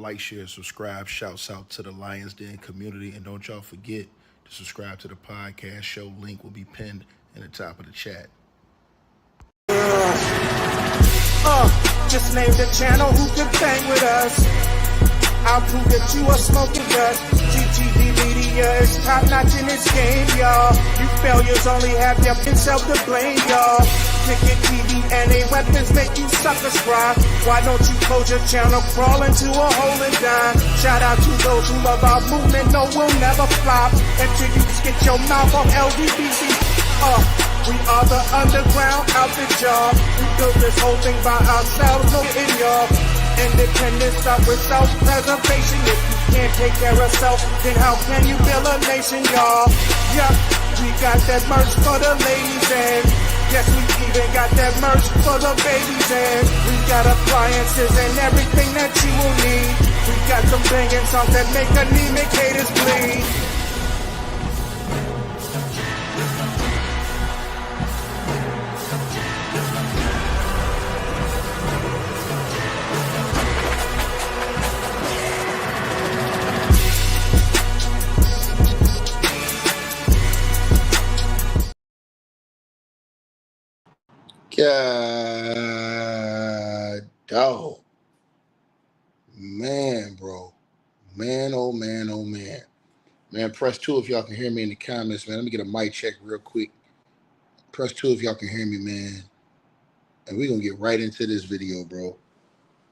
Like, share, subscribe. Shouts out to the Lions Den community. And don't y'all forget to subscribe to the podcast show. Link will be pinned in the top of the chat. Just name the channel who can bang with us. I'll prove that you are smoking dust. GTV Media is top notch in this game, y'all. You failures only have yourself to blame, y'all. Ticket TV and a weapons make you suckers cry. Why don't you close your channel, crawl into a hole and die? Shout out to those who love our movement, no, we'll never flop until you get your mouth off LGBT. We are the underground outfit, y'all. We built this whole thing by ourselves, no in y'all. Independence start with self-preservation. If you can't take care of self, then how can you build a nation, y'all? Yup, we got that merch for the ladies and yes, we even got that merch for the babies and we got appliances and everything that you will need. We got some banging songs that make anemic haters bleed. God, dog. Man, bro. Man, oh man, oh man. Man, press 2 if y'all can hear me in the comments, man. Let me get a mic check real quick. Press 2 if y'all can hear me, man. And we're going to get right into this video, bro.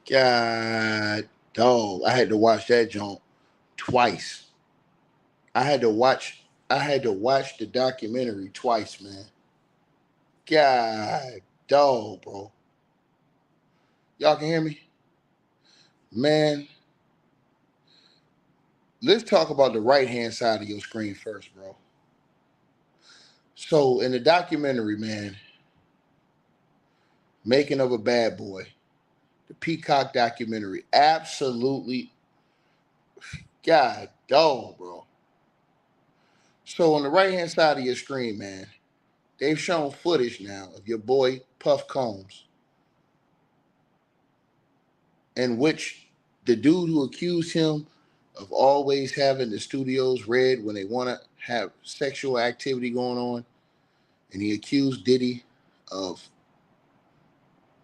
God, dog. I had to watch that junk twice. I had to watch the documentary twice, man. God, dog, bro. Y'all can hear me? Man, let's talk about the right-hand side of your screen first, bro. So, in the documentary, man, Making of a Bad Boy, the Peacock documentary, absolutely, God, dog, bro. So, on the right-hand side of your screen, man, they've shown footage now of your boy, Puff Combs, in which the dude who accused him of always having the studios red when they want to have sexual activity going on, and he accused Diddy of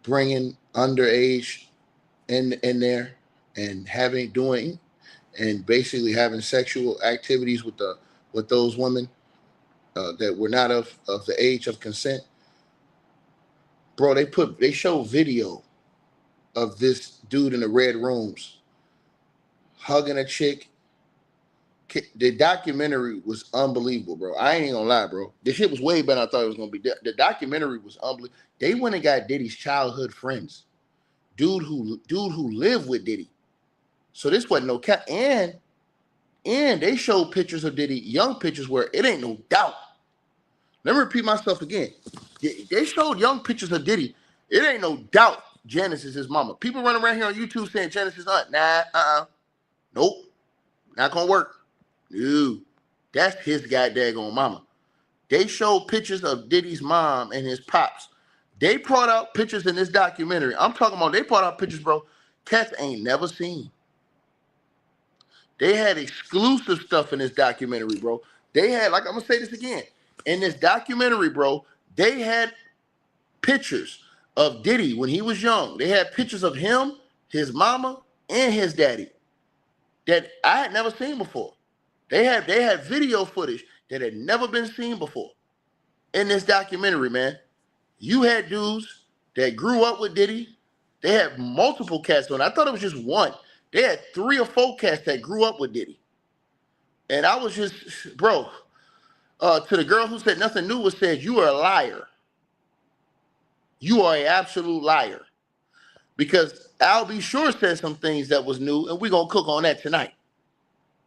bringing underage in there and basically having sexual activities with those women that were not of the age of consent. Bro, they show video of this dude in the red rooms hugging a chick. The documentary was unbelievable, bro. I ain't gonna lie, bro. This shit was way better than I thought it was gonna be. The documentary was unbelievable. They went and got Diddy's childhood friends, dude who lived with Diddy. So this wasn't no cat. And they showed pictures of Diddy, young pictures where it ain't no doubt. Let me repeat myself again. They showed young pictures of Diddy. It ain't no doubt Janice is his mama. People running around here on YouTube saying Janice is aunt. Nah, nope. Not gonna work. No. That's his goddamn mama. They showed pictures of Diddy's mom and his pops. They brought out pictures in this documentary. I'm talking about they brought out pictures, bro, cats ain't never seen. They had exclusive stuff in this documentary, bro. They had, like, I'm gonna say this again. In this documentary, bro, they had pictures of Diddy when he was young. They had pictures of him, his mama, and his daddy that I had never seen before. They had video footage that had never been seen before in this documentary, man. You had dudes that grew up with Diddy. They had multiple cats on. I thought it was just one. They had 3 or 4 cats that grew up with Diddy. And I was just, bro, to the girl who said nothing new was said, you are a liar. You are an absolute liar. Because Al B. Sure said some things that was new, and we're going to cook on that tonight.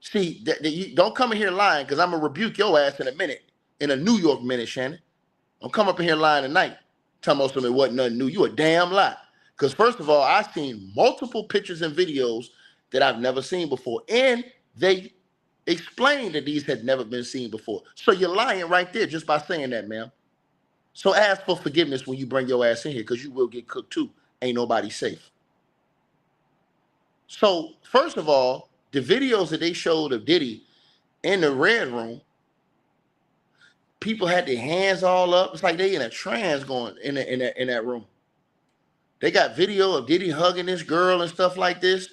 See, you don't come in here lying, because I'm going to rebuke your ass in a minute, in a New York minute, Shannon. Don't come up in here lying tonight. Tell me something wasn't nothing new. You a damn lie. Because first of all, I've seen multiple pictures and videos that I've never seen before. And they explained that these had never been seen before. So you're lying right there just by saying that, ma'am. So ask for forgiveness when you bring your ass in here, because you will get cooked too. Ain't nobody safe. So first of all, the videos that they showed of Diddy in the red room, people had their hands all up. It's like they in a trance going in that room. They got video of Diddy hugging this girl and stuff like this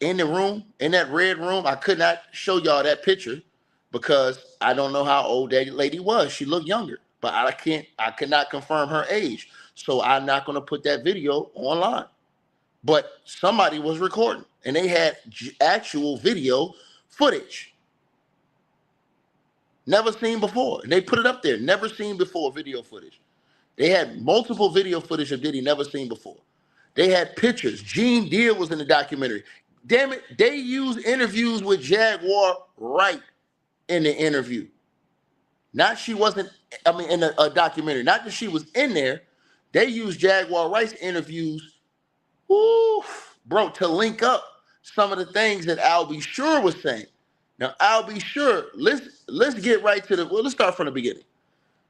in the room, in that red room. I could not show y'all that picture because I don't know how old that lady was. She looked younger, but I could not confirm her age. So I'm not going to put that video online. But somebody was recording and they had actual video footage. Never seen before. And they put it up there. Never seen before video footage. They had multiple video footage of Diddy never seen before. They had pictures. Gene Deal was in the documentary. Damn it, they used interviews with Jaguar Wright in the interview. Not she wasn't, I mean, in a documentary. Not that she was in there. They used Jaguar Wright's interviews, woo, bro, to link up some of the things that Al B. Sure was saying. Now, Al B. Sure, let's get right to let's start from the beginning.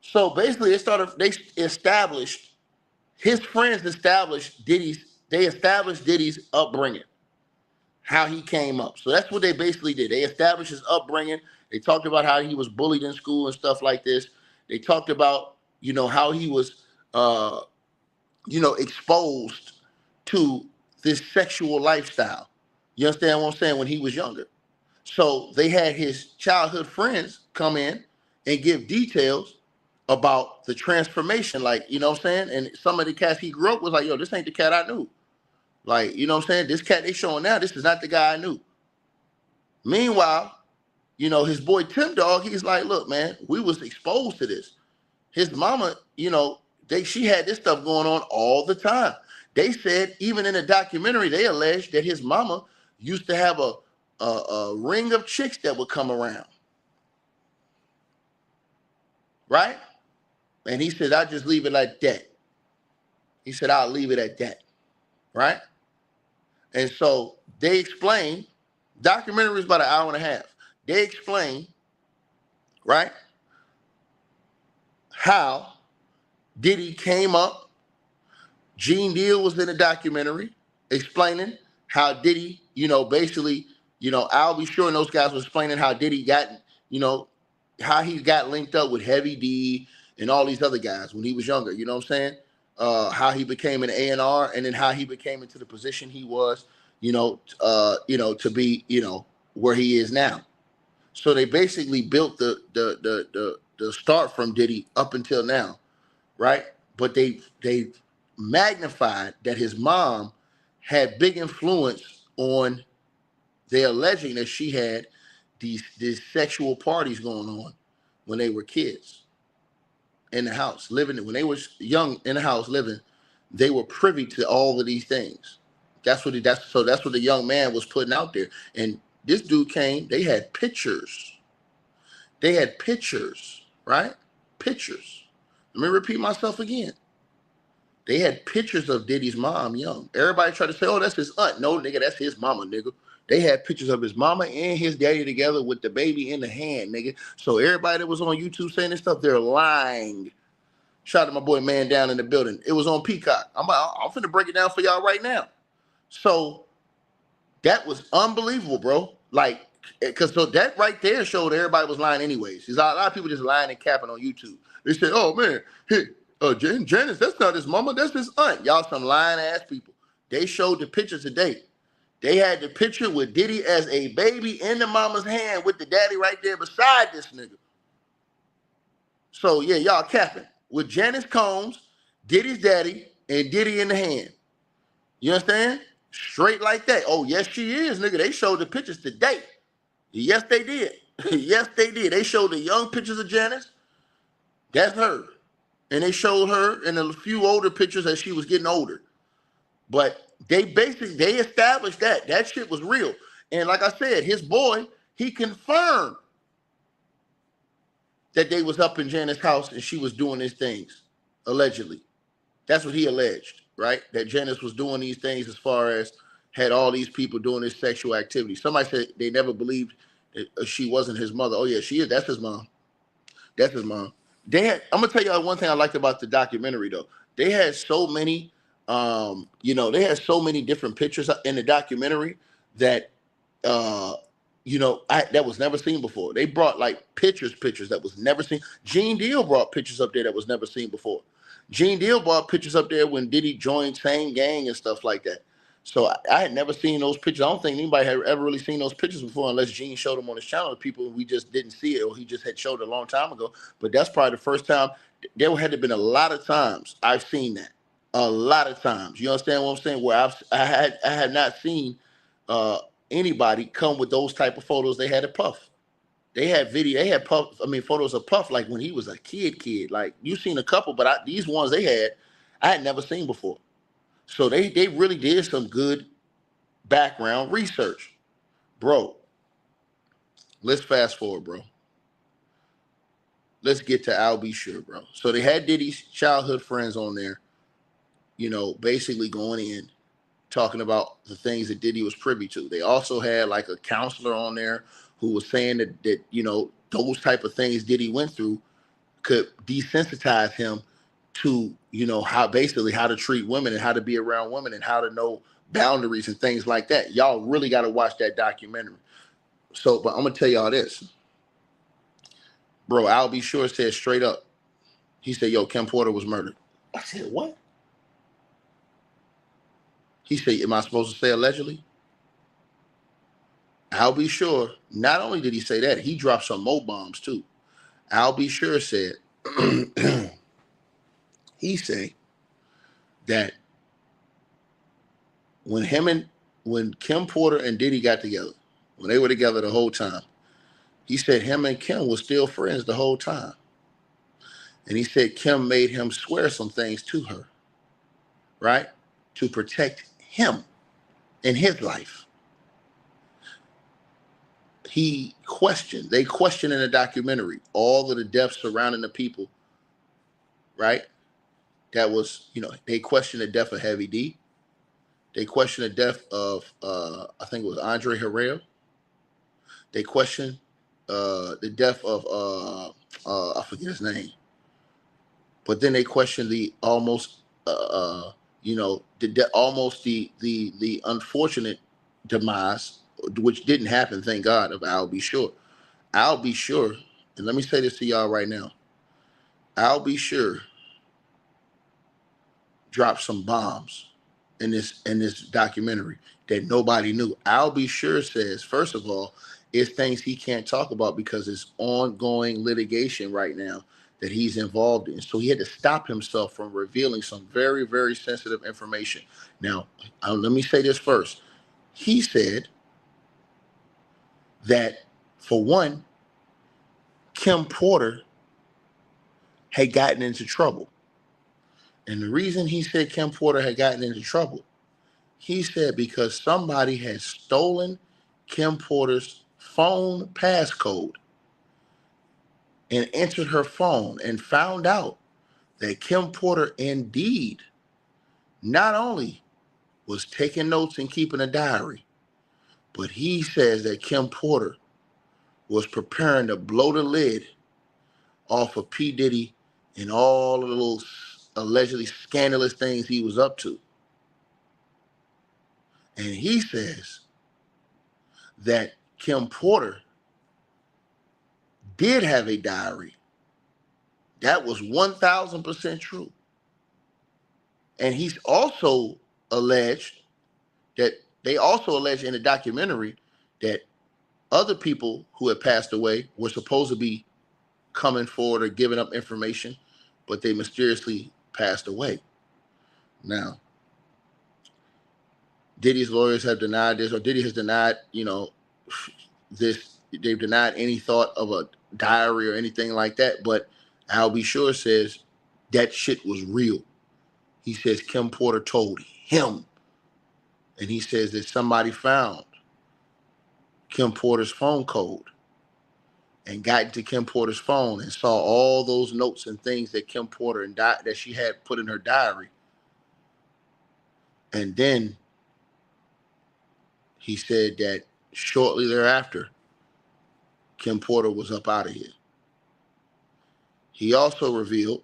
So basically, his friends established Diddy's upbringing, how he came up. So that's what they basically did. They established his upbringing. They talked about how he was bullied in school and stuff like this. They talked about, how he was, exposed to this sexual lifestyle. You understand what I'm saying? When he was younger. So they had his childhood friends come in and give details about the transformation, like, you know what I'm saying? And some of the cats he grew up was like, yo, this ain't the cat I knew. Like, you know what I'm saying? This cat they showing now, this is not the guy I knew. Meanwhile, his boy Tim Dog, he's like, look, man, we was exposed to this. His mama, she had this stuff going on all the time. They said, even in the documentary, they alleged that his mama used to have a ring of chicks that would come around. Right? And he said, I'll just leave it like that. He said, I'll leave it at that. Right? And so they explain, documentary is about an hour and a half. They explain, right, how Diddy came up. Gene Deal was in the documentary explaining how Diddy, basically, I'll be sure and those guys were explaining how Diddy got, how he got linked up with Heavy D and all these other guys when he was younger. You know what I'm saying? How he became an A&R and then how he became into the position he was, to be, where he is now. So they basically built the start from Diddy up until now, right? But they magnified that his mom had big influence on. They're alleging that she had these sexual parties going on when they were kids in the house, living. When they were young in the house living, they were privy to all of these things. That's what the young man was putting out there. And this dude came, they had pictures. They had pictures, right? Pictures. Let me repeat myself again. They had pictures of Diddy's mom young. Everybody tried to say, oh, that's his aunt. No, nigga, that's his mama, nigga. They had pictures of his mama and his daddy together with the baby in the hand, nigga. So everybody that was on YouTube saying this stuff, they're lying. Shout out to my boy Man down in the building. It was on Peacock. I'm finna break it down for y'all right now. So that was unbelievable, bro. Like, because so that right there showed everybody was lying anyways. There's a lot of people just lying and capping on YouTube. They said, oh, man, hey, Janice, that's not his mama. That's his aunt. Y'all some lying ass people. They showed the picture today. They had the picture with Diddy as a baby in the mama's hand with the daddy right there beside this nigga. So, yeah, y'all capping. With Janice Combs, Diddy's daddy, and Diddy in the hand. You understand? Straight like that. Oh, yes, she is, nigga. They showed the pictures today. Yes, they did. Yes, they did. They showed the young pictures of Janice. That's her. And they showed her in a few older pictures as she was getting older. But they established that shit was real. And like I said, his boy, he confirmed that they was up in Janice's house and she was doing these things, allegedly. That's what he alleged, right? That Janice was doing these things as far as had all these people doing this sexual activity. Somebody said they never believed that she wasn't his mother. Oh, yeah, she is. That's his mom. That's his mom. I'm going to tell y'all one thing I liked about the documentary, though. They had so many You know, they had so many different pictures in the documentary that you know, that was never seen before. They brought like pictures that was never seen. Gene Deal brought pictures up there that was never seen before. Gene Deal brought pictures up there when Diddy joined Same Gang and stuff like that. So I had never seen those pictures. I don't think anybody had ever really seen those pictures before, unless Gene showed them on his channel to people. We just didn't see it, or he just had showed it a long time ago. But that's probably the first time. There had to have been a lot of times I've seen that. A lot of times. You understand what I'm saying? Where I had not seen anybody come with those type of photos they had of Puff. They had Puff, I mean, photos of Puff like when he was a kid. Like, you've seen a couple, but these ones I had never seen before. So they really did some good background research. Bro, let's fast forward, bro. Let's get to Al B. Sure, bro. So they had Diddy's childhood friends on there, you know, basically going in, talking about the things that Diddy was privy to. They also had like a counselor on there who was saying that you know, those type of things Diddy went through could desensitize him to, you know, how to treat women and how to be around women and how to know boundaries and things like that. Y'all really got to watch that documentary. So, but I'm gonna tell y'all this, bro. Al B. Sure said straight up. He said, "Yo, Kim Porter was murdered." I said, "What?" He said, "Am I supposed to say allegedly?" Al B. Sure, not only did he say that, he dropped some more bombs too. Al B. Sure said, he said that when Kim Porter and Diddy got together, when they were together the whole time, he said him and Kim were still friends the whole time. And he said Kim made him swear some things to her, right? To protect him in his life. They questioned in the documentary all of the deaths surrounding the people, right? That was, you know, they questioned the death of Heavy D. They questioned the death of, I think it was Andre Harrell. They questioned the death of, I forget his name. But then they questioned the almost, you know, almost the unfortunate demise, which didn't happen, thank God, of Al B. Sure. Al B. Sure, and let me say this to y'all right now. Al B. Sure dropped some bombs in this documentary that nobody knew. Al B. Sure says, first of all, it's things he can't talk about because it's ongoing litigation right now that he's involved in. So he had to stop himself from revealing some very, very sensitive information. Now, let me say this first. He said that, for one, Kim Porter had gotten into trouble. And the reason he said Kim Porter had gotten into trouble, he said because somebody had stolen Kim Porter's phone passcode and entered her phone and found out that Kim Porter indeed not only was taking notes and keeping a diary, but he says that Kim Porter was preparing to blow the lid off of P. Diddy and all the little allegedly scandalous things he was up to. And he says that Kim Porter did have a diary. That was 1,000% true. And he's also alleged that they also alleged in the documentary that other people who had passed away were supposed to be coming forward or giving up information, but they mysteriously passed away. Now, Diddy's lawyers have denied this, or Diddy has denied, you know, this. They've denied any thought of a diary or anything like that. But Al B. Sure says that shit was real. He says Kim Porter told him. And he says that somebody found Kim Porter's phone code and got into Kim Porter's phone and saw all those notes and things that Kim Porter that she had put in her diary. And then he said that shortly thereafter, Kim Porter was up out of here. He also revealed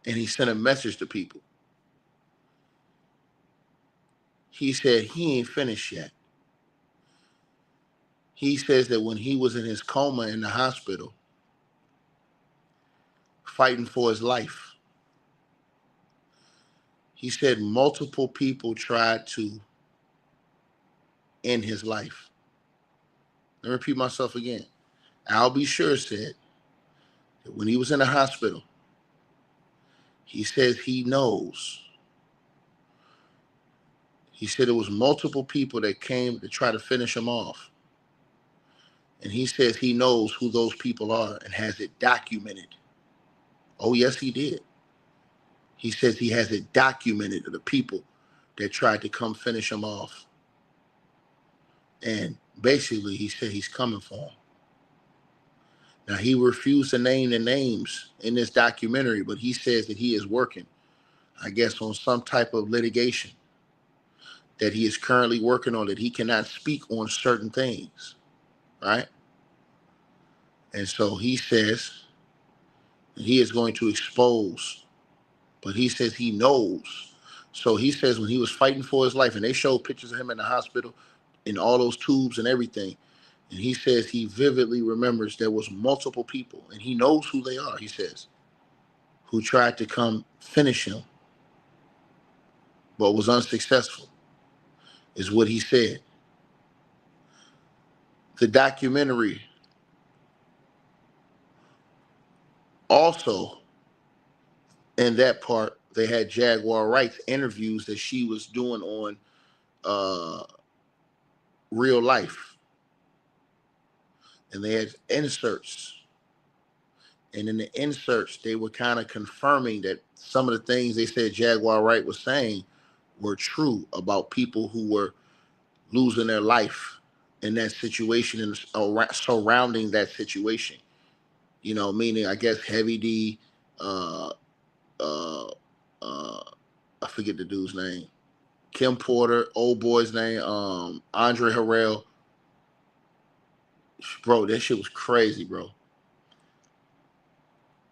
and he sent a message to people. He said he ain't finished yet. He says that when he was in his coma in the hospital, fighting for his life, he said multiple people tried to end his life. Let me repeat myself again. Al B. Sure said that when he was in the hospital, he says he knows. He said it was multiple people that came to try to finish him off. And he says he knows who those people are and has it documented. Oh, yes, he did. He says he has it documented of the people that tried to come finish him off. And basically, he said he's coming for him. Now, he refused to name the names in this documentary, but he says that he is working, I guess, on some type of litigation that he is currently working on, that he cannot speak on certain things, right? And so he says that he is going to expose, but he says he knows. So he says when he was fighting for his life, and they showed pictures of him in the hospital in all those tubes and everything, and he says he vividly remembers there was multiple people, and he knows who they are, he says, who tried to come finish him, but was unsuccessful, is what he said. The documentary also, in that part, they had Jaguar Wright's interviews that she was doing on real life. And they had inserts. And in the inserts, they were kind of confirming that some of the things they said Jaguar Wright was saying were true about people who were losing their life in that situation and surrounding that situation. You know, meaning, I guess, Heavy D, uh, uh, I forget the dude's name, Kim Porter, old boy's name, Andre Harrell. Bro, that shit was crazy, bro.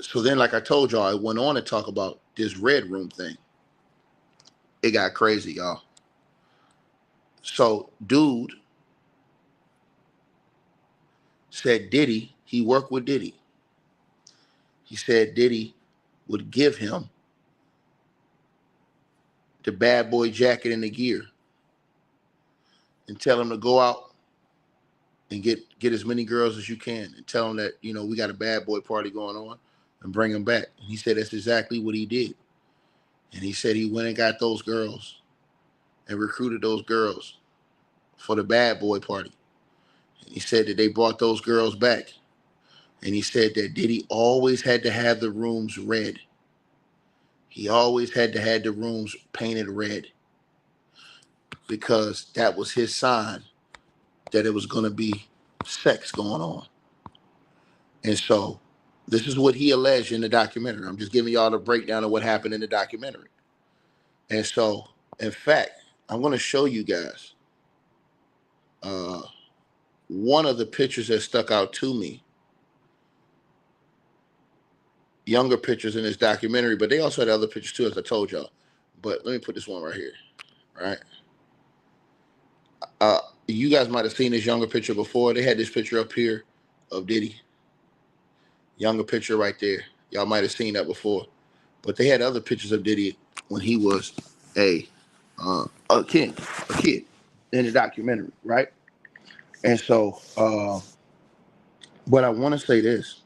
So then, like I told y'all, I went on to talk about this Red Room thing. It got crazy, y'all. So, dude said Diddy, he worked with Diddy. He said Diddy would give him the bad boy jacket and the gear and tell him to go out and get as many girls as you can and tell him that, you know, we got a bad boy party going on and bring them back. And he said that's exactly what he did. And he said he went and got those girls and recruited those girls for the bad boy party. And he said that they brought those girls back. And he said that Diddy always had to have the rooms red. He always had to have the rooms painted red because that was his sign that it was going to be sex going on. And so this is what he alleged in the documentary. I'm just giving y'all the breakdown of what happened in the documentary. And so, in fact, I'm going to show you guys one of the pictures that stuck out to me. Younger pictures in this documentary, but they also had other pictures too, as I told y'all. But let me put this one right here, right? You guys might have seen this younger picture before. They had this picture up here of Diddy. Younger picture right there. Y'all might have seen that before. But they had other pictures of Diddy when he was a kid in the documentary, right? And so, but I want to say this.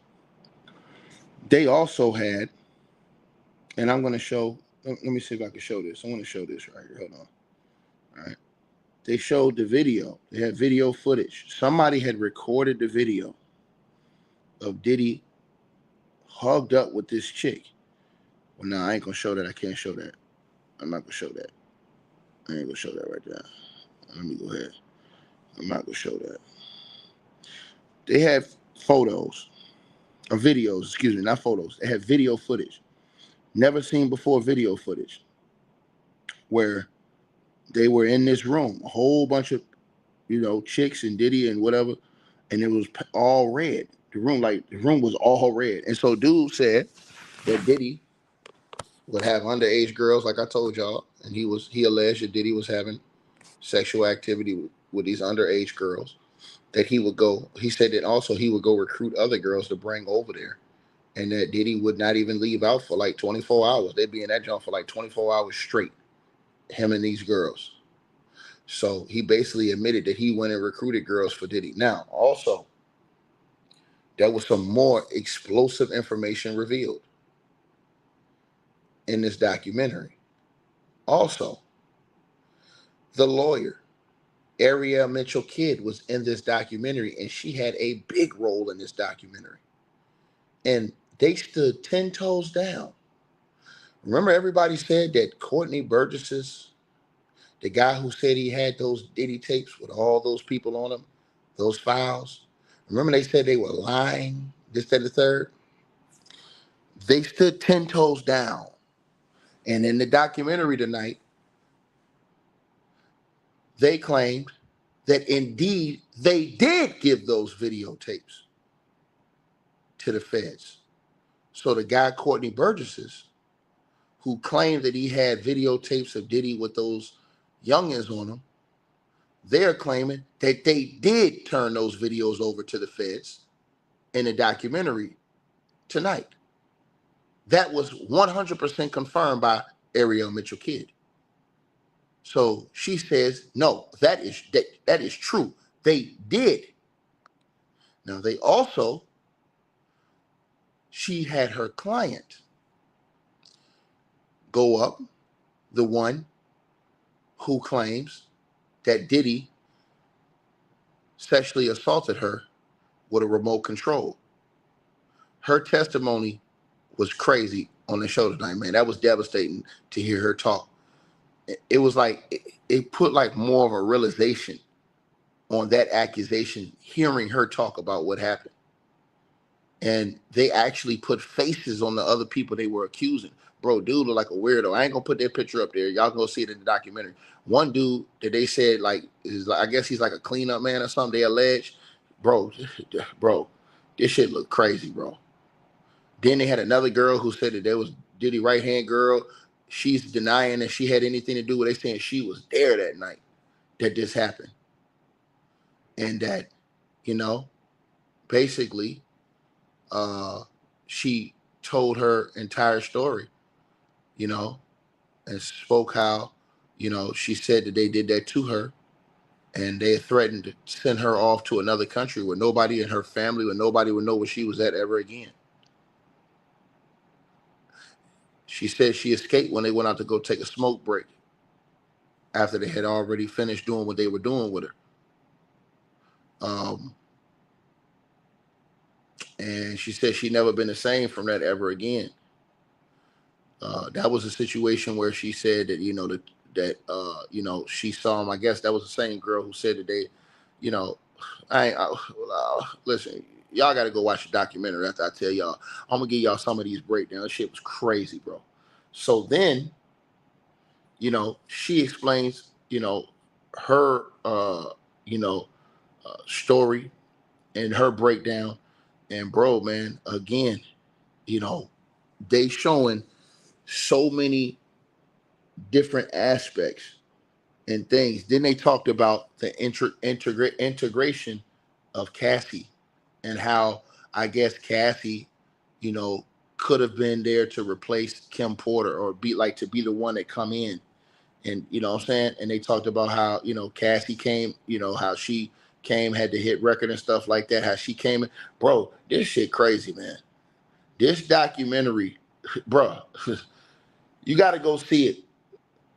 They also had, and I'm going to show, let me see if I can show this. I want to show this right here. Hold on. All right. They showed the video. They had video footage. Somebody had recorded the video of Diddy hugged up with this chick. Well, no, I ain't going to show that. I can't show that. I'm not going to show that. I ain't going to show that right there. Let me go ahead. I'm not going to show that. They have photos, or videos, excuse me, not photos. They have video footage. Never seen before video footage where they were in this room, a whole bunch of, you know, chicks and Diddy and whatever, and it was all red. The room was all red. And so dude said that Diddy would have underage girls, like I told y'all, and he alleged that Diddy was having sexual activity with these underage girls. That he would go. He said that also he would go recruit other girls to bring over there, and that Diddy would not even leave out for like 24 hours. They'd be in that joint for like 24 hours straight. Him and these girls. So he basically admitted that he went and recruited girls for Diddy. Now, also, there was some more explosive information revealed in this documentary. Also, the lawyer, Ariel Mitchell Kidd, was in this documentary, and she had a big role in this documentary. And they stood 10 toes down. Remember, everybody said that Courtney Burgess's, the guy who said he had those Diddy tapes with all those people on them, those files. Remember they said they were lying, this, that, and the third? They stood 10 toes down. And in the documentary tonight, they claimed that indeed they did give those videotapes to the feds. So the guy, Courtney Burgess's, who claimed that he had videotapes of Diddy with those youngins on him, they're claiming that they did turn those videos over to the feds in the documentary tonight. That was 100% confirmed by Ariel Mitchell Kidd. So she says, no, that is true. They did. Now they also, she had her client go up, the one who claims that Diddy sexually assaulted her with a remote control. Her testimony was crazy on the show tonight, man. That was devastating to hear her talk. It was like, it put like more of a realization on that accusation, hearing her talk about what happened. And they actually put faces on the other people they were accusing. Bro, dude looked like a weirdo. I ain't gonna put that picture up there. Y'all go see it in the documentary. One dude that they said like is like, I guess he's like a cleanup man or something. They alleged, bro, this shit looked crazy, bro. Then they had another girl who said that there was Diddy right hand girl. She's denying that she had anything to do with it. They saying she was there that night that this happened, and that, you know, basically, she told her entire story, you know, and spoke how, you know, she said that they did that to her, and they threatened to send her off to another country where nobody in her family, where nobody would know where she was at ever again. She said she escaped when they went out to go take a smoke break after they had already finished doing what they were doing with her. And she said she'd never been the same from that ever again. That was a situation where she said that, you know, you know, she saw him. I guess that was the same girl who said that they, you know, listen, y'all got to go watch the documentary after I tell y'all. I'm going to give y'all some of these breakdowns. That shit was crazy, bro. So then, you know, she explains, you know, her, you know, story and her breakdown. And bro, man, again, you know, they showing so many different aspects and things. Then they talked about the integration of Cassie and how I guess Cassie, you know, could have been there to replace Kim Porter or be like to be the one that come in. And you know what I'm saying? And they talked about how, you know, Cassie came, you know, how she came, had to hit record and stuff like that, how she came in. Bro, this shit crazy, man. This documentary, bro, you got to go see it.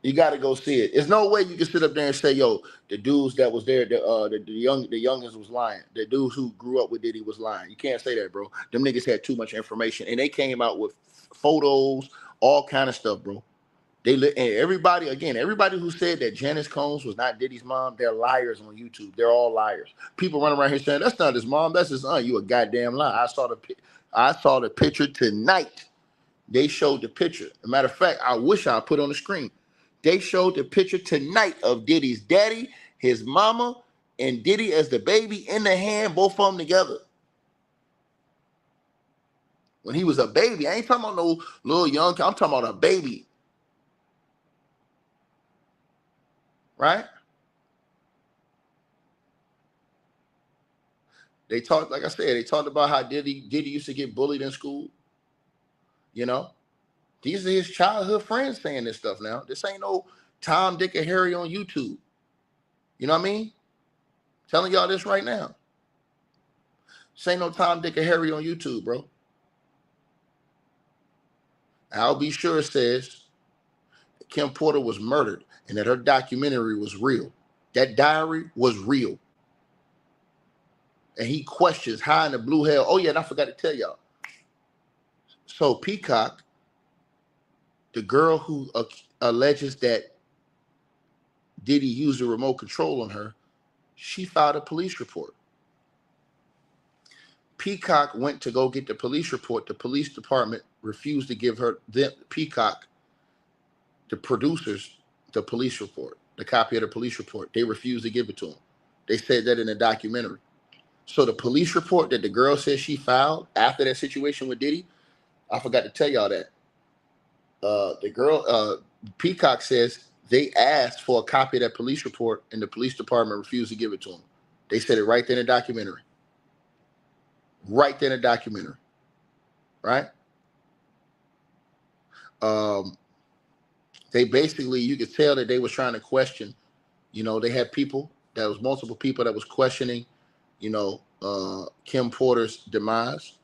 You got to go see it. There's no way you can sit up there and say, yo, the dudes that was there, the youngins was lying. The dudes who grew up with Diddy was lying. You can't say that, bro. Them niggas had too much information. And they came out with photos, all kind of stuff, bro. And everybody, again, everybody who said that Janice Combs was not Diddy's mom, they're liars on YouTube. They're all liars. People running around here saying, that's not his mom, that's his aunt. You a goddamn lie. I saw the picture tonight. They showed the picture. As a matter of fact, I wish I put on the screen. They showed the picture tonight of Diddy's daddy, his mama, and Diddy as the baby in the hand, both of them together. When he was a baby. I ain't talking about no little young kid. I'm talking about a baby. Right? They talked, like I said, they talked about how Diddy used to get bullied in school. You know? These are his childhood friends saying this stuff now. This ain't no Tom, Dick, and Harry on YouTube. You know what I mean? Telling y'all this right now. This ain't no Tom, Dick, and Harry on YouTube, bro. I'll be sure says that Kim Porter was murdered and that her documentary was real. That diary was real. And he questions how in the blue hell. Oh, yeah, and I forgot to tell y'all. So Peacock, the girl who alleges that Diddy used a remote control on her, she filed a police report. Peacock went to go get the police report. The police department refused to give her, Peacock, the producers, the police report, the copy of the police report. They refused to give it to them. They said that in the documentary. So the police report that the girl said she filed after that situation with Diddy, I forgot to tell y'all that. The girl, Peacock says they asked for a copy of that police report and the police department refused to give it to them. They said it right there in the documentary. Right there in the documentary. Right? They basically, you could tell that they was trying to question, you know, they had people, that was multiple people that was questioning, you know, Kim Porter's demise.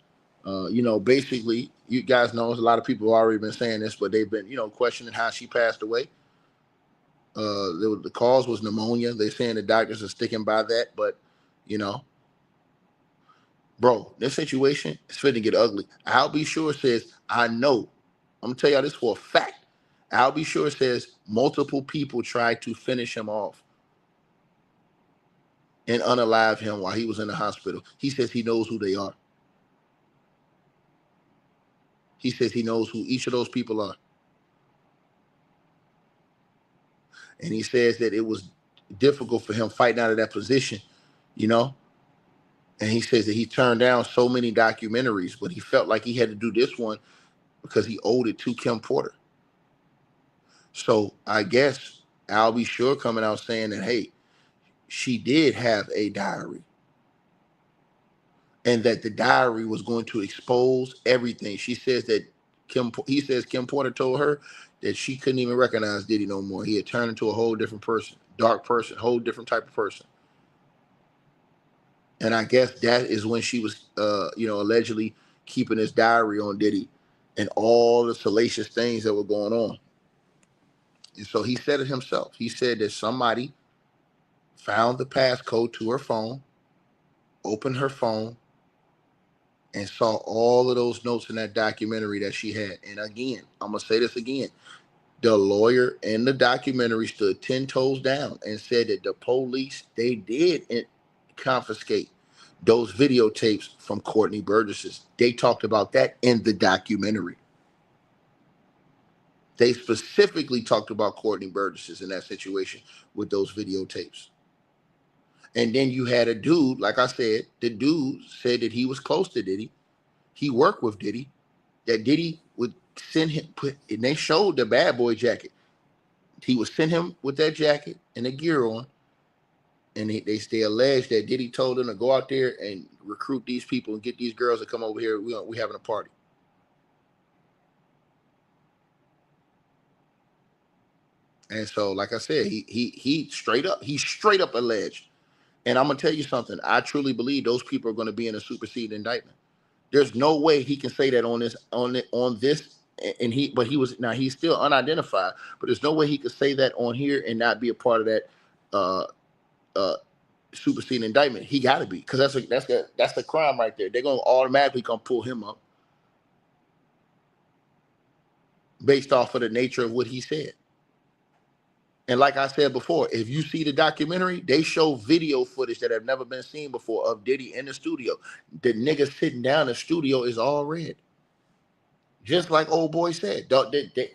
You know, basically, you guys know, a lot of people have already been saying this, but they've been, you know, questioning how she passed away. The cause was pneumonia. They're saying the doctors are sticking by that, but, you know, bro, this situation is fitting to get ugly. I'll be sure says, I know, I'm going to tell y'all this for a fact. I'll be sure says multiple people tried to finish him off and unalive him while he was in the hospital. He says he knows who they are. He says he knows who each of those people are. And he says that it was difficult for him fighting out of that position, you know. And he says that he turned down so many documentaries, but he felt like he had to do this one because he owed it to Kim Porter. So I guess I'll be sure coming out saying that, hey, she did have a diary. And that the diary was going to expose everything. She says that he says Kim Porter told her that she couldn't even recognize Diddy no more. He had turned into a whole different person, dark person, whole different type of person. And I guess that is when she was, you know, allegedly keeping his diary on Diddy and all the salacious things that were going on. And so he said it himself. He said that somebody found the passcode to her phone, opened her phone, and saw all of those notes in that documentary that she had. And again, I'm going to say this again. The lawyer in the documentary stood 10 toes down and said that the police, they did confiscate those videotapes from Courtney Burgess's. They talked about that in the documentary. They specifically talked about Courtney Burgess's in that situation with those videotapes. And then you had a dude, like I said, the dude said that he was close to Diddy. He worked with Diddy. That Diddy would send him, and they showed the bad boy jacket. He would send him with that jacket and the gear on. And they alleged that Diddy told him to go out there and recruit these people and get these girls to come over here. We having a party. And so, like I said, he straight up alleged. And I'm gonna tell you something. I truly believe those people are going to be in a superseding indictment. There's no way he can say that on this, and he's still unidentified. But there's no way he could say that on here and not be a part of that superseding indictment. He got to be, because that's the crime right there. They're gonna automatically come pull him up based off of the nature of what he said. And like I said before, if you see the documentary, they show video footage that have never been seen before of Diddy in the studio. The nigga sitting down in the studio is all red. Just like old boy said.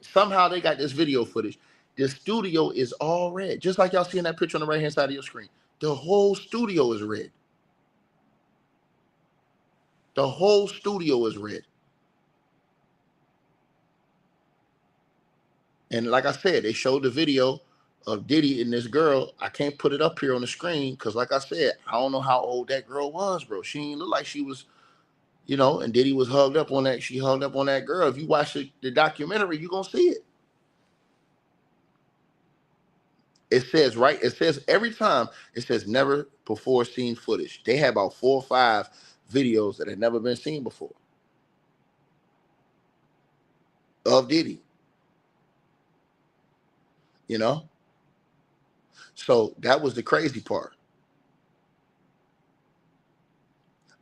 Somehow they got this video footage. The studio is all red. Just like y'all seeing that picture on the right-hand side of your screen. The whole studio is red. The whole studio is red. And like I said, they showed the video of Diddy and this girl. I can't put it up here on the screen because, like I said, I don't know how old that girl was, bro. She didn't look like she was, and Diddy was hugged up on that. She hugged up on that girl. If you watch the documentary, you're going to see it. It says every time, it says never before seen footage. They had about 4 or 5 videos that had never been seen before of Diddy, So that was the crazy part.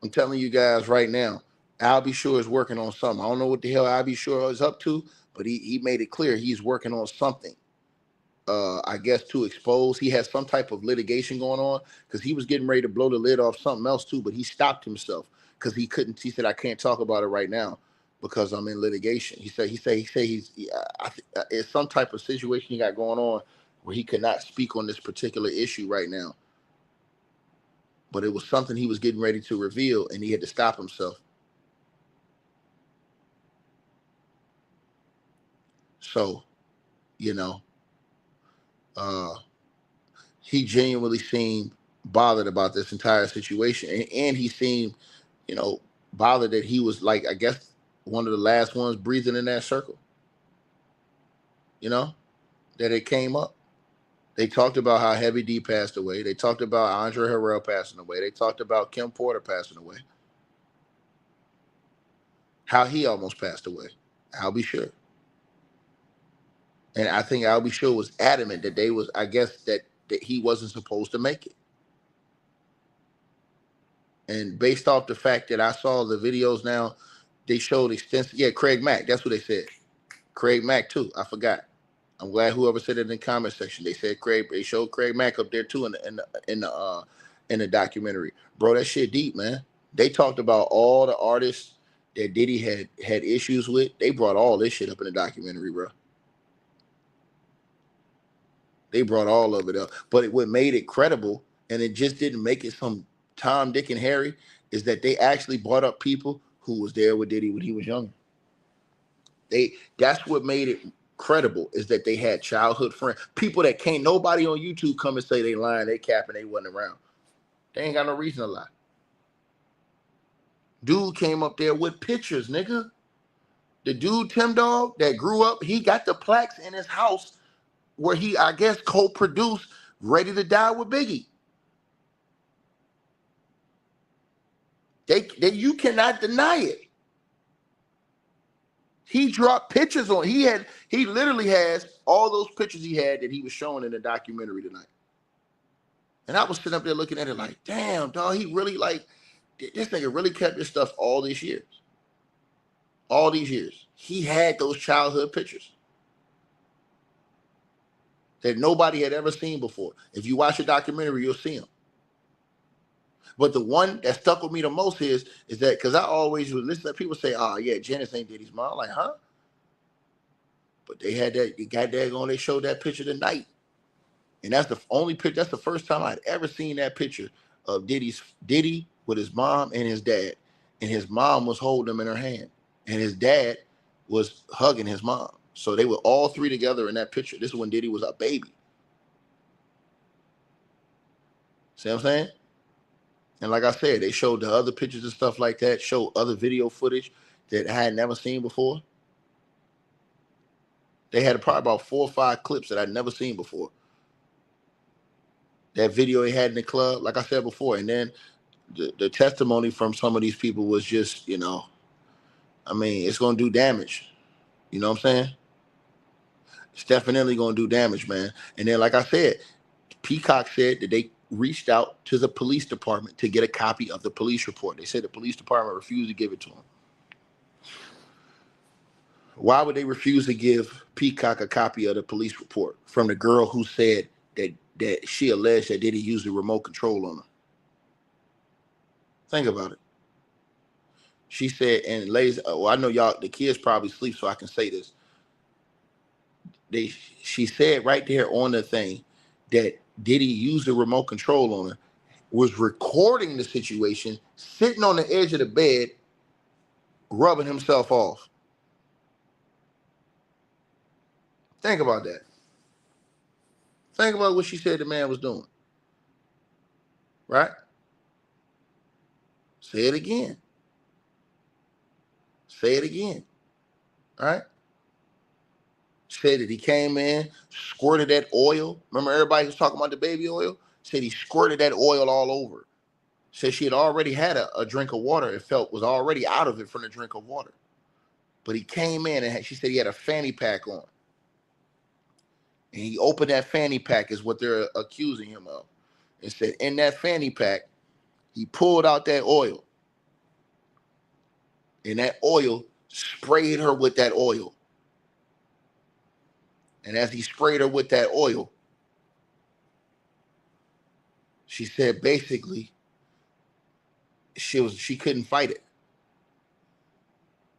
I'm telling you guys right now, Al B. Sure is working on something. I don't know what the hell Al B. Sure is up to, but he made it clear he's working on something. I guess to expose. He has some type of litigation going on because he was getting ready to blow the lid off something else too, but he stopped himself because he couldn't. He said, "I can't talk about it right now because I'm in litigation." He said it's some type of situation he got going on where he could not speak on this particular issue right now. But it was something he was getting ready to reveal, and he had to stop himself. So, he genuinely seemed bothered about this entire situation, and he seemed, bothered that he was like, I guess, one of the last ones breathing in that circle. That it came up. They talked about how Heavy D passed away. They talked about Andre Harrell passing away. They talked about Kim Porter passing away. How he almost passed away. I'll be sure. And I think Al B. Sure was adamant that that he wasn't supposed to make it. And based off the fact that I saw the videos now, they showed extensive. Yeah, Craig Mack. That's what they said. Craig Mack too. I forgot. I'm glad whoever said it in the comment section. They said Craig. They showed Craig Mack up there too in the documentary. Bro, that shit deep, man. They talked about all the artists that Diddy had issues with. They brought all this shit up in the documentary, bro. They brought all of it up. But what made it credible, and it just didn't make it some Tom, Dick, and Harry, is that they actually brought up people who was there with Diddy when he was younger. That's what made it credible, is that they had childhood friends, people that can't nobody on YouTube come and say they lying, they capping, they wasn't around. They ain't got no reason to lie. Dude came up there with pictures, nigga. The dude, Tim Dog, that grew up, he got the plaques in his house where he, I guess, co-produced Ready to Die with Biggie. You cannot deny it. He dropped pictures on. He literally has all those pictures he had that he was showing in the documentary tonight. And I was sitting up there looking at it like, damn, dog, he really this nigga really kept this stuff all these years. All these years. He had those childhood pictures that nobody had ever seen before. If you watch the documentary, you'll see them. But the one that stuck with me the most is that, because I always would listen to people say, oh, yeah, Janice ain't Diddy's mom. I'm like, huh? But they had that, they got that on, they showed that picture tonight. And that's the only picture, that's the first time I'd ever seen that picture of Diddy with his mom and his dad. And his mom was holding him in her hand. And his dad was hugging his mom. So they were all three together in that picture. This is when Diddy was a baby. See what I'm saying? And like I said, they showed the other pictures and stuff like that, showed other video footage that I had never seen before. They had probably about 4 or 5 clips that I'd never seen before. That video they had in the club, like I said before. And then the testimony from some of these people was just, I mean, it's going to do damage. You know what I'm saying? It's definitely going to do damage, man. And then, like I said, Peacock said that they reached out to the police department to get a copy of the police report. They said the police department refused to give it to them. Why would they refuse to give Peacock a copy of the police report from the girl who said that she alleged that Diddy used the remote control on her? Think about it. She said, and ladies, I know y'all, the kids probably sleep, so I can say this. She said right there on the thing that Diddy used the remote control on her, was recording the situation, sitting on the edge of the bed, rubbing himself off. Think about that. Think about what she said the man was doing. Right? Say it again. Say it again. Right? Said that he came in, squirted that oil. Remember everybody was talking about the baby oil? Said he squirted that oil all over. Said she had already had a drink of water. It felt was already out of it from the drink of water. But he came in and she said he had a fanny pack on. And he opened that fanny pack is what they're accusing him of. And said in that fanny pack, he pulled out that oil. And that oil sprayed her with that oil. And as he sprayed her with that oil, she said basically she couldn't fight it.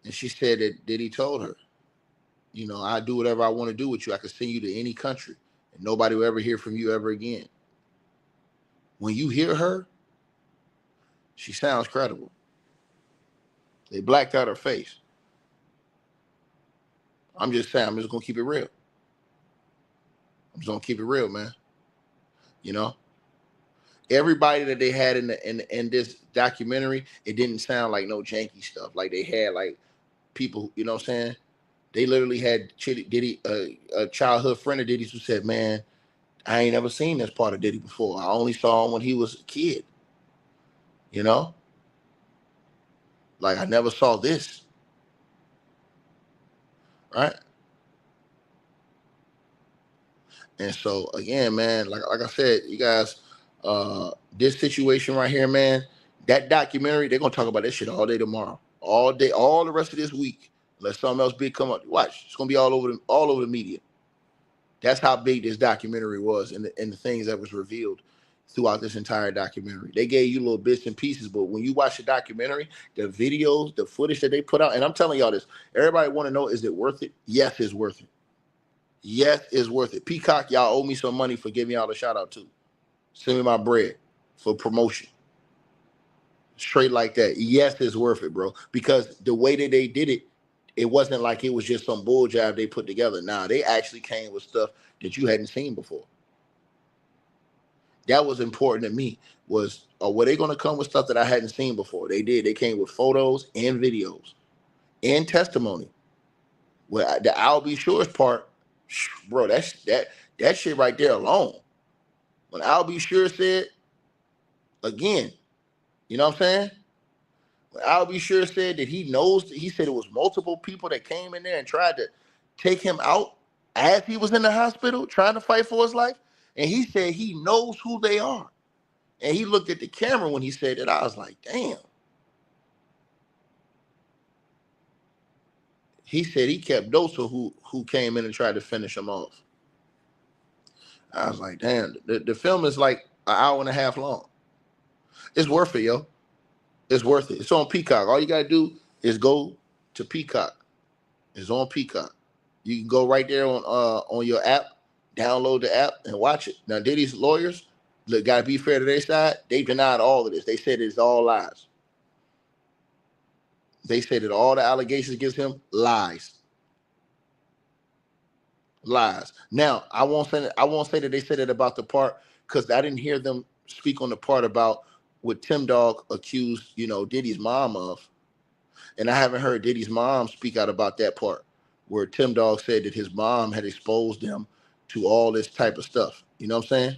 And she said that Diddy told her, you know, I do whatever I want to do with you. I can send you to any country and nobody will ever hear from you ever again. When you hear her, she sounds credible. They blacked out her face. I'm just saying, I'm just going to keep it real. I'm just going to keep it real, man. You know? Everybody that they had in this documentary, it didn't sound like no janky stuff. Like they had like people, you know what I'm saying? They literally had Diddy, a childhood friend of Diddy's who said, man, I ain't never seen this part of Diddy before. I only saw him when he was a kid. You know? Like I never saw this. Right? And so again, man, like I said, you guys, this situation right here, man, that documentary, they're gonna talk about that shit all day tomorrow. All day, all the rest of this week. Unless something else big come up. Watch. It's gonna be all over the media. That's how big this documentary was and the things that was revealed throughout this entire documentary. They gave you little bits and pieces, but when you watch the documentary, the videos, the footage that they put out, and I'm telling y'all this, everybody want to know, is it worth it? Yes, it's worth it. Yes, it's worth it. Peacock, y'all owe me some money for giving y'all a shout out too. Send me my bread for promotion. Straight like that. Yes, it's worth it, bro. Because the way that they did it, it wasn't like it was just some bull job they put together. Nah, they actually came with stuff that you hadn't seen before. That was important to me. Was were they going to come with stuff that I hadn't seen before? They did. They came with photos and videos and testimony. Well, the I'll be sure's part, bro. That shit right there alone. When I'll be sure said again, you know what I'm saying? I'll be sure said that he knows. He said it was multiple people that came in there and tried to take him out as he was in the hospital trying to fight for his life. And he said he knows who they are. And he looked at the camera when he said that. I was like, damn. He said he kept notes of who came in and tried to finish him off. I was like, damn. The film is like an hour and a half long. It's worth it, yo. It's worth it. It's on Peacock. All you gotta do is go to Peacock. It's on Peacock. You can go right there on your app, download the app, and watch it. Now, Diddy's lawyers, look, gotta be fair to their side. They denied all of this. They said it's all lies. They said that all the allegations against him lies. Lies. Now, I won't say that they said it about the part because I didn't hear them speak on the part about what Tim Dog accused, Diddy's mom of. And I haven't heard Diddy's mom speak out about that part where Tim Dog said that his mom had exposed them to all this type of stuff. You know what I'm saying?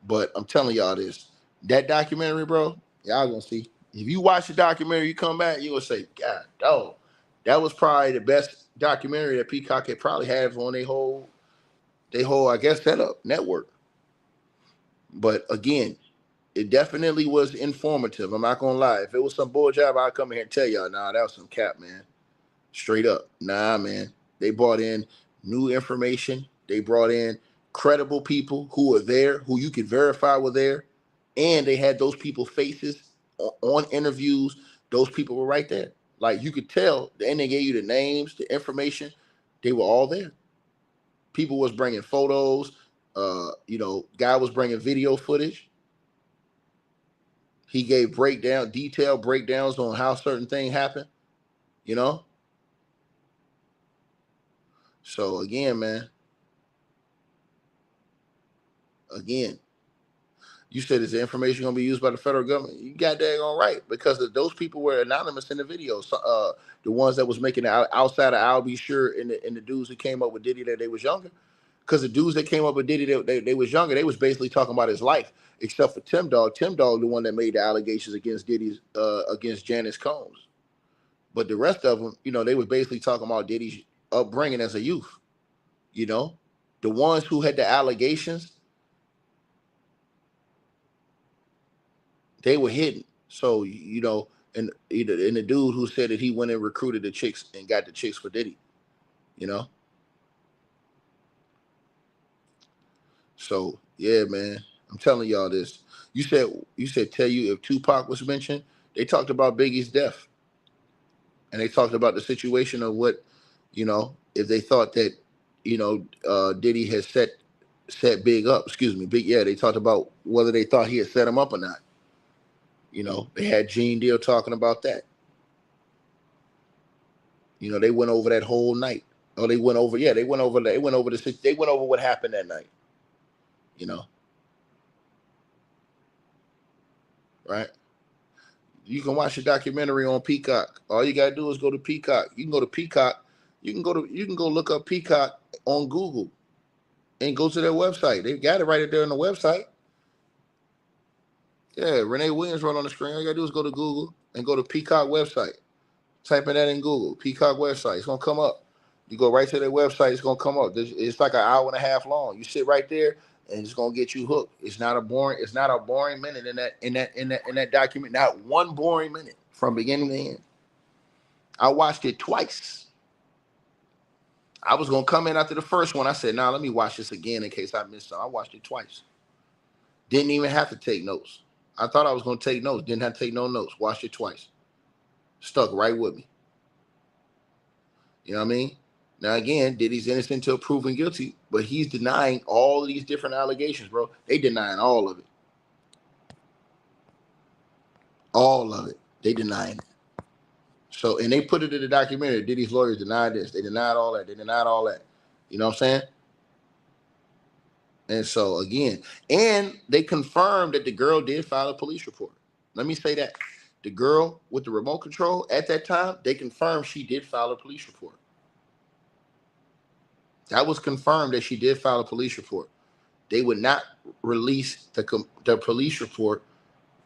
But I'm telling y'all this. That documentary, bro, y'all gonna see. If you watch the documentary, you come back, you gonna say, God, dog, that was probably the best documentary that Peacock could probably have on their whole, I guess, setup, network. But again, it definitely was informative. I'm not gonna lie. If it was some bull job, I'd come in here and tell y'all, nah, that was some cap, man. Straight up. Nah, man. They brought in new information. They brought in credible people who were there, who you could verify were there. And they had those people's faces on interviews. Those people were right there. Like you could tell, and they gave you the names, the information. They were all there. People was bringing photos. Guy was bringing video footage. He gave detailed breakdowns on how certain things happen. You know? So again, man, again, you said, is the information going to be used by the federal government? You got that on right, because those people were anonymous in the video. So, the ones that was making it outside of I'll Be Sure, and the dudes who came up with Diddy, that they was younger. Because the dudes that came up with Diddy, they was younger. They was basically talking about his life, except for Tim Dog. Tim Dog, the one that made the allegations against Diddy's, against Janice Combs. But the rest of them, they was basically talking about Diddy's upbringing as a youth. The ones who had the allegations, they were hidden. So, and the dude who said that he went and recruited the chicks and got the chicks for Diddy, you know. So yeah, man, I'm telling y'all this. You said tell you if Tupac was mentioned, they talked about Biggie's death, and they talked about the situation of what, if they thought that, Diddy had set Big up. Excuse me, Big. Yeah, they talked about whether they thought he had set him up or not. They had Gene Deal talking about that. They went over that whole night. Oh, they went over. Yeah, they went over what happened that night. Right? You can watch the documentary on Peacock. All you gotta do is go to Peacock. You can go to Peacock. You can go look up Peacock on Google and go to their website. They got it right there on the website. Yeah, Renee Williams right on the screen. All you gotta do is go to Google and go to Peacock website. Type in that in Google, Peacock website. It's gonna come up. You go right to their website. It's gonna come up. It's like an hour and a half long. You sit right there, and it's gonna get you hooked. It's not a boring minute in that document. Not one boring minute from beginning to end. I watched it twice. I was gonna come in after the first one. I said, "Nah, let me watch this again in case I missed something." I watched it twice. Didn't even have to take notes. I thought I was gonna take notes. Didn't have to take no notes. Watched it twice. Stuck right with me. You know what I mean? Now again, Diddy's innocent until proven guilty, but he's denying all these different allegations, bro. They denying all of it. All of it. They denying it. So, and they put it in the documentary. Diddy's lawyers denied this. They denied all that. They denied all that. You know what I'm saying? And so again, and they confirmed that the girl did file a police report. Let me say that. The girl with the remote control at that time, they confirmed she did file a police report. That was confirmed that she did file a police report. They would not release the police report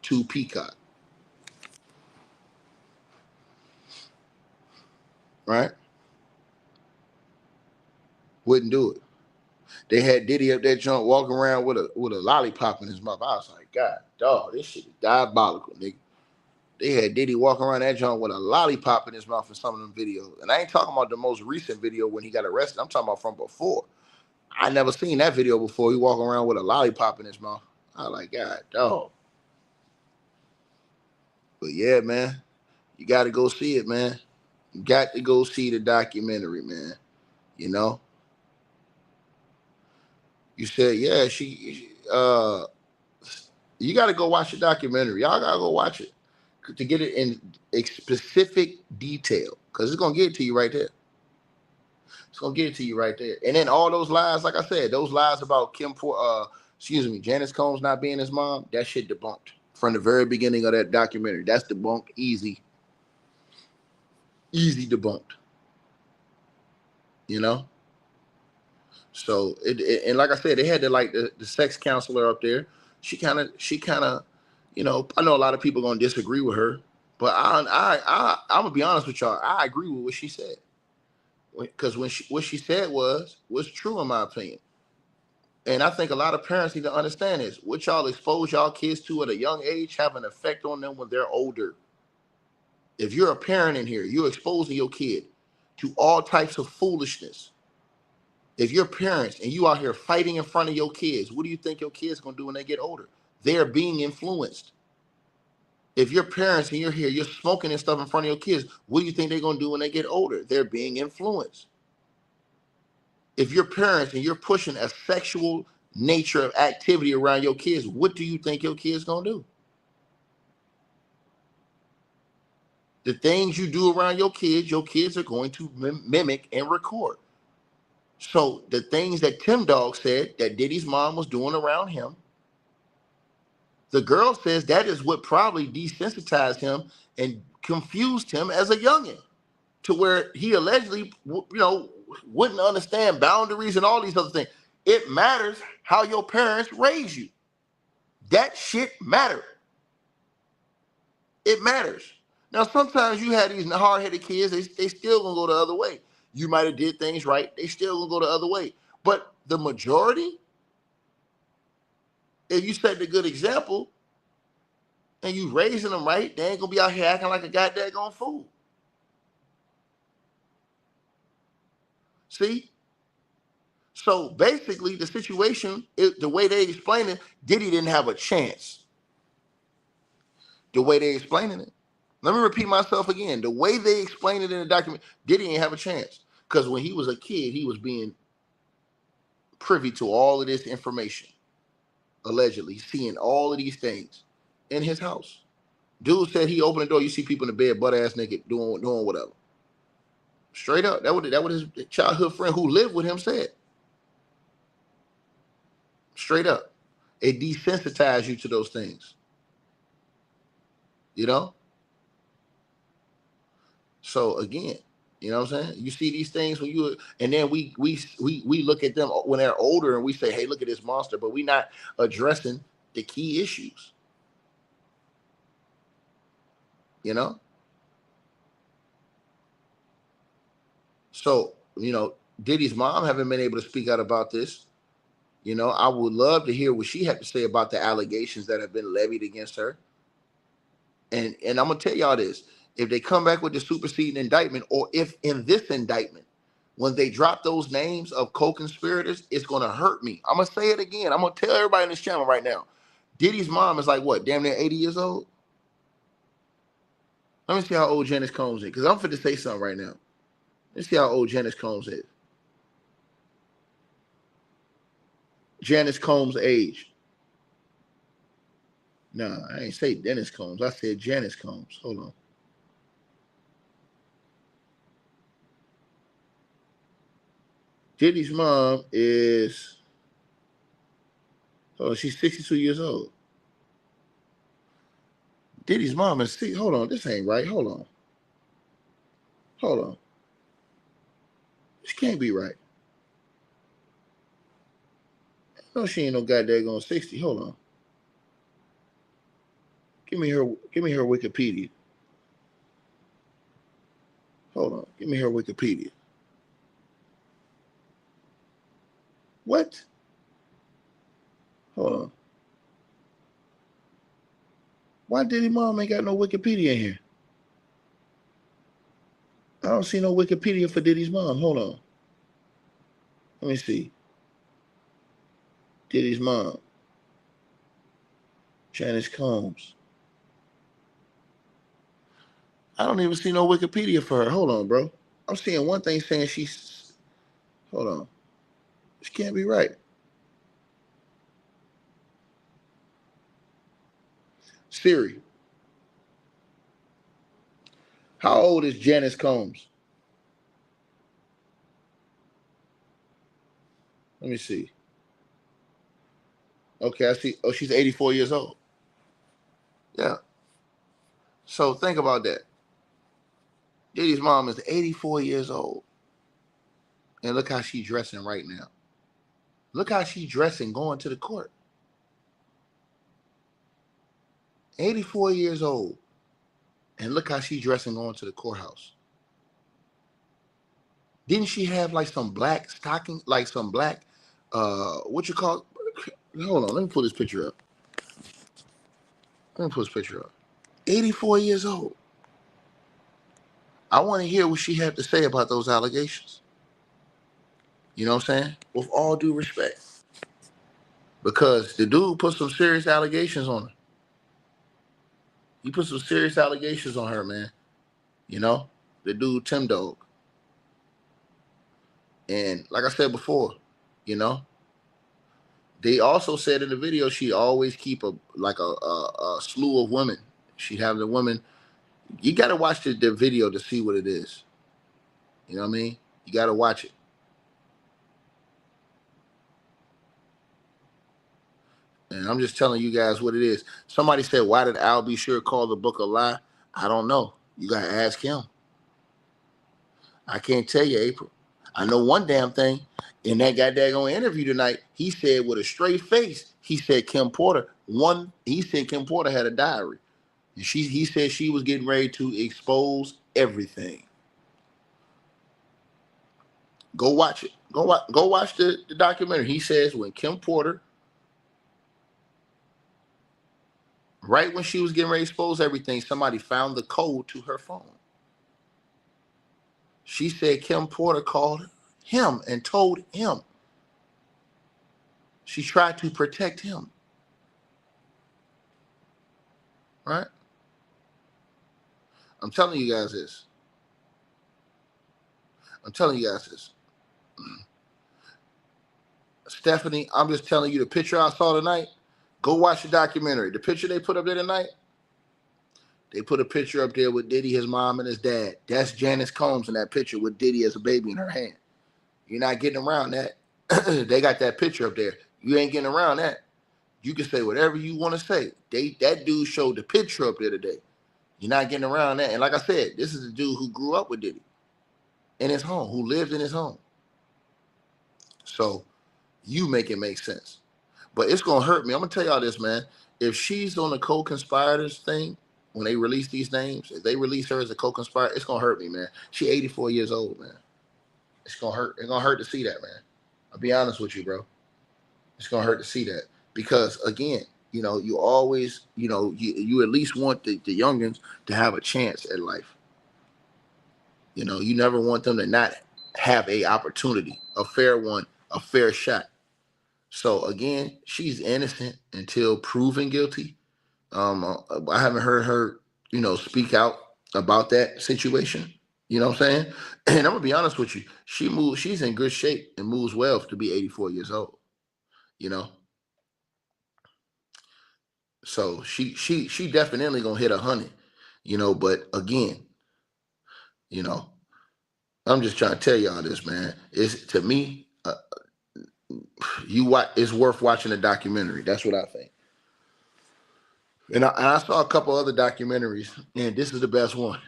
to Peacock. Right? Wouldn't do it. They had Diddy up that junk walking around with a lollipop in his mouth. I was like, God, dog, this shit is diabolical, nigga. They had Diddy walking around that junk with a lollipop in his mouth in some of them videos. And I ain't talking about the most recent video when he got arrested. I'm talking about from before. I never seen that video before. He walking around with a lollipop in his mouth. I was like, God, dog. But yeah, man, you got to go see it, man. You got to go see the documentary, man. You said, yeah, you got to go watch the documentary. Y'all got to go watch it to get it in a specific detail, because it's going to get it to you right there. It's going to get it to you right there. And then all those lies, like I said, those lies about Janice Combs not being his mom, that shit debunked from the very beginning of that documentary. That's debunked easy. Easy debunked. So and like I said, they had the sex counselor up there. She kind of, I know a lot of people are gonna disagree with her, but I'm gonna be honest with y'all. I agree with what she said, because what she said was true in my opinion. And I think a lot of parents need to understand this. What y'all expose y'all kids to at a young age have an effect on them when they're older. If you're a parent in here, you're exposing your kid to all types of foolishness. If you're parents and you out here fighting in front of your kids, what do you think your kids going to do when they get older? They're being influenced. If you're parents and you're here, you're smoking and stuff in front of your kids, what do you think they're going to do when they get older? They're being influenced. If you're parents and you're pushing a sexual nature of activity around your kids, what do you think your kids going to do? The things you do around your kids are going to mimic and record. So the things that Tim Dog said that Diddy's mom was doing around him, the girl says that is what probably desensitized him and confused him as a youngin, to where he allegedly, wouldn't understand boundaries and all these other things. It matters how your parents raise you. That shit matters. It matters. Now, sometimes you have these hard-headed kids, they still gonna go the other way. You might have did things right, they still gonna go the other way. But the majority, if you set the good example and you raising them right, they ain't gonna be out here acting like a goddamn fool. See? So basically, the situation, the way they explain it, Diddy didn't have a chance. The way they explaining it. Let me repeat myself again. The way they explain it in the document, Diddy didn't have a chance. Because when he was a kid, he was being privy to all of this information. Allegedly, seeing all of these things in his house. Dude said he opened the door, you see people in the bed, butt ass naked, doing whatever. Straight up. That what his childhood friend who lived with him said. Straight up. It desensitizes you to those things. You know? So again, you know what I'm saying? You see these things when you, and then we look at them when they're older and we say, hey, look at this monster, but we're not addressing the key issues. You know? So, Diddy's mom haven't been able to speak out about this. I would love to hear what she had to say about the allegations that have been levied against her. And I'm going to tell y'all this. If they come back with the superseding indictment, or if in this indictment, when they drop those names of co-conspirators, it's going to hurt me. I'm going to say it again. I'm going to tell everybody in this channel right now. Diddy's mom is like, what, damn near 80 years old? Let me see how old Janice Combs is, because I'm fit to say something right now. Let's see how old Janice Combs is. Janice Combs' age. No, I ain't say Dennis Combs. I said Janice Combs. Hold on. Diddy's mom is, she's 62 years old. Diddy's mom is, hold on, this ain't right. Hold on. This can't be right. No, she ain't no goddamn 60. Hold on. Give me her Wikipedia. Hold on. Give me her Wikipedia. What? Hold on. Why Diddy mom ain't got no Wikipedia in here? I don't see no Wikipedia for Diddy's mom. Hold on. Let me see. Diddy's mom. Janice Combs. I don't even see no Wikipedia for her. Hold on, bro. I'm seeing one thing saying she's... Hold on. This can't be right. Siri. How old is Janice Combs? Let me see. Okay, I see. Oh, she's 84 years old. Yeah. So think about that. Diddy's mom is 84 years old. And look how she's dressing right now. Look how she's dressing going to the court. 84 years old. And look how she's dressing going to the courthouse. Didn't she have like some black stocking, like some black, what you call, hold on, let me pull this picture up. 84 years old. I want to hear what she had to say about those allegations. You know what I'm saying? With all due respect. Because the dude put some serious allegations on her. He put some serious allegations on her, man. The dude, Tim Dog. And like I said before, they also said in the video she always keep a slew of women. She'd have the women. You got to watch the video to see what it is. You know what I mean? You got to watch it. And I'm just telling you guys what it is. Somebody said, why did Al B. Sure call the book a lie? I don't know. You got to ask him. I can't tell you, April. I know one damn thing. In that goddamn interview tonight, he said with a straight face, he said Kim Porter had a diary. And he said she was getting ready to expose everything. Go watch it. Go watch the documentary. He says when Kim Porter, right when she was getting ready to expose everything, somebody found the code to her phone. She said Kim Porter called him and told him. She tried to protect him. Right? I'm telling you guys this. Stephanie, I'm just telling you the picture I saw tonight. Go watch the documentary. The picture they put up there tonight, they put a picture up there with Diddy, his mom, and his dad. That's Janice Combs in that picture with Diddy as a baby in her hand. You're not getting around that. They got that picture up there. You ain't getting around that. You can say whatever you want to say. That dude showed the picture up there today. You're not getting around that. And like I said, this is a dude who grew up with Diddy in his home, who lived in his home. So you make it make sense. But it's going to hurt me. I'm going to tell y'all this, man. If she's on the co-conspirators thing, when they release these names, if they release her as a co-conspirator, it's going to hurt me, man. She's 84 years old, man. It's going to hurt. It's going to hurt to see that, man. I'll be honest with you, bro. It's going to hurt to see that. Because, again, you always, you at least want the youngins to have a chance at life. You never want them to not have a opportunity, a fair one, a fair shot. So, again, she's innocent until proven guilty. I haven't heard her, speak out about that situation. You know what I'm saying? And I'm going to be honest with you. She's in good shape and moves well to be 84 years old. So she definitely going to hit 100, but again, I'm just trying to tell y'all this, man. It's, to me, it's worth watching the documentary. That's what I think. And I saw a couple other documentaries, and this is the best one.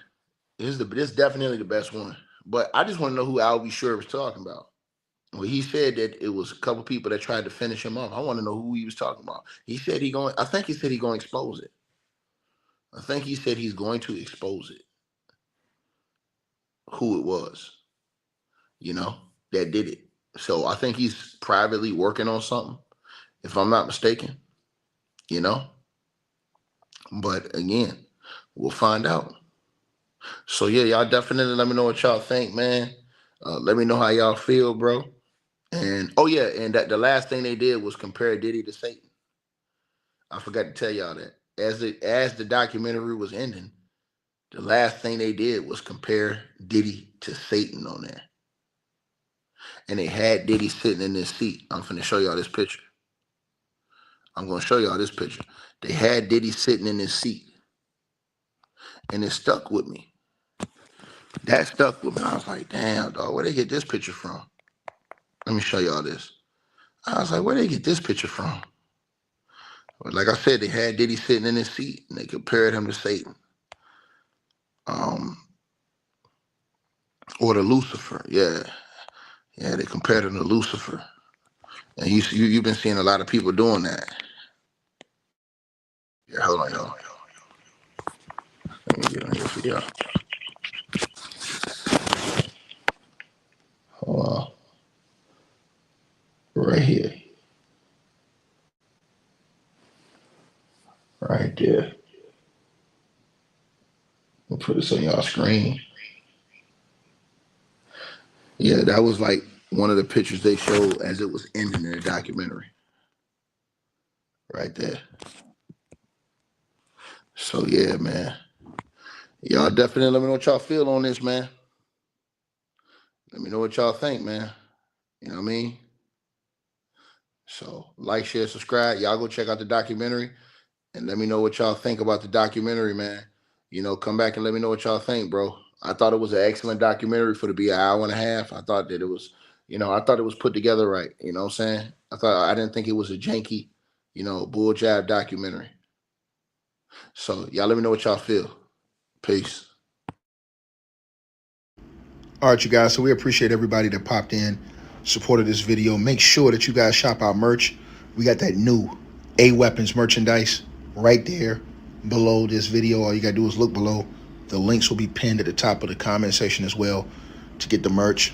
This is definitely the best one. But I just want to know who Al B. Sure was talking about. Well, he said that it was a couple people that tried to finish him off. I want to know who he was talking about. He said I think he said he's going to expose it. I think he said he's going to expose it. Who it was, that did it. So I think he's privately working on something, if I'm not mistaken, But again, we'll find out. So yeah, y'all definitely let me know what y'all think, man. Let me know how y'all feel, bro. And that the last thing they did was compare Diddy to Satan. I forgot to tell y'all that. As the documentary was ending, the last thing they did was compare Diddy to Satan on there. And they had Diddy sitting in this seat. I'm finna show y'all this picture. I'm gonna show y'all this picture. They had Diddy sitting in this seat. And it stuck with me. That stuck with me. I was like, damn, dog, where they get this picture from? Let me show y'all this. I was like, where they get this picture from? But like I said, they had Diddy sitting in his seat and they compared him to Satan. Or to Lucifer, yeah. Yeah, they compared him to Lucifer. And you've been seeing a lot of people doing that. Yeah, hold on, y'all. Let me get on here for y'all. Hold on. Right here. Right there. I'll put this on y'all screen. Yeah, that was like one of the pictures they showed as it was ending in the documentary. Right there. So yeah, man. Y'all definitely let me know what y'all feel on this, man. Let me know what y'all think, man. You know what I mean? So like, share, subscribe. Y'all go check out the documentary and let me know what y'all think about the documentary, man. Come back and let me know what y'all think, bro. I thought it was an excellent documentary for to be an hour and a half. I thought that it was, I thought it was put together right. You know what I'm saying? I didn't think it was a janky, bull jab documentary. So y'all let me know what y'all feel. Peace. All right, you guys. So we appreciate everybody that popped in, supported this video. Make sure that you guys shop our merch. We got that new A Weapons merchandise right there below this video. All you got to do is look below. The links will be pinned at the top of the comment section as well to get the merch,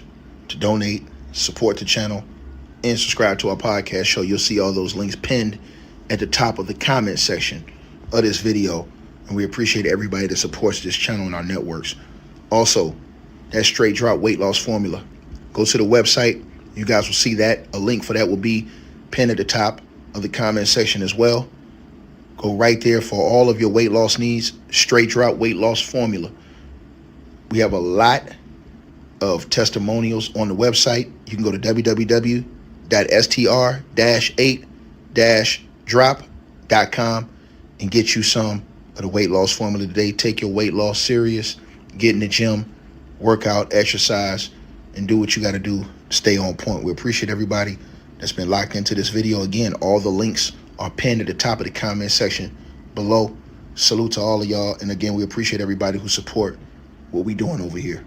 to donate, support the channel, and subscribe to our podcast show. You'll see all those links pinned at the top of the comment section of this video. And we appreciate everybody that supports this channel and our networks. Also, that straight drop weight loss formula. Go to the website. You guys will see that. A link for that will be pinned at the top of the comment section as well. Go right there for all of your weight loss needs. Straight drop weight loss formula. We have a lot of testimonials on the website. You can go to www.str-8-drop.com and get you some of the weight loss formula today. Take your weight loss serious. Get in the gym, work out, exercise, and do what you got to do. Stay on point. We appreciate everybody that's been locked into this video. Again, all the links are pinned at the top of the comment section below. Salute to all of y'all. And again, we appreciate everybody who support what we doing over here.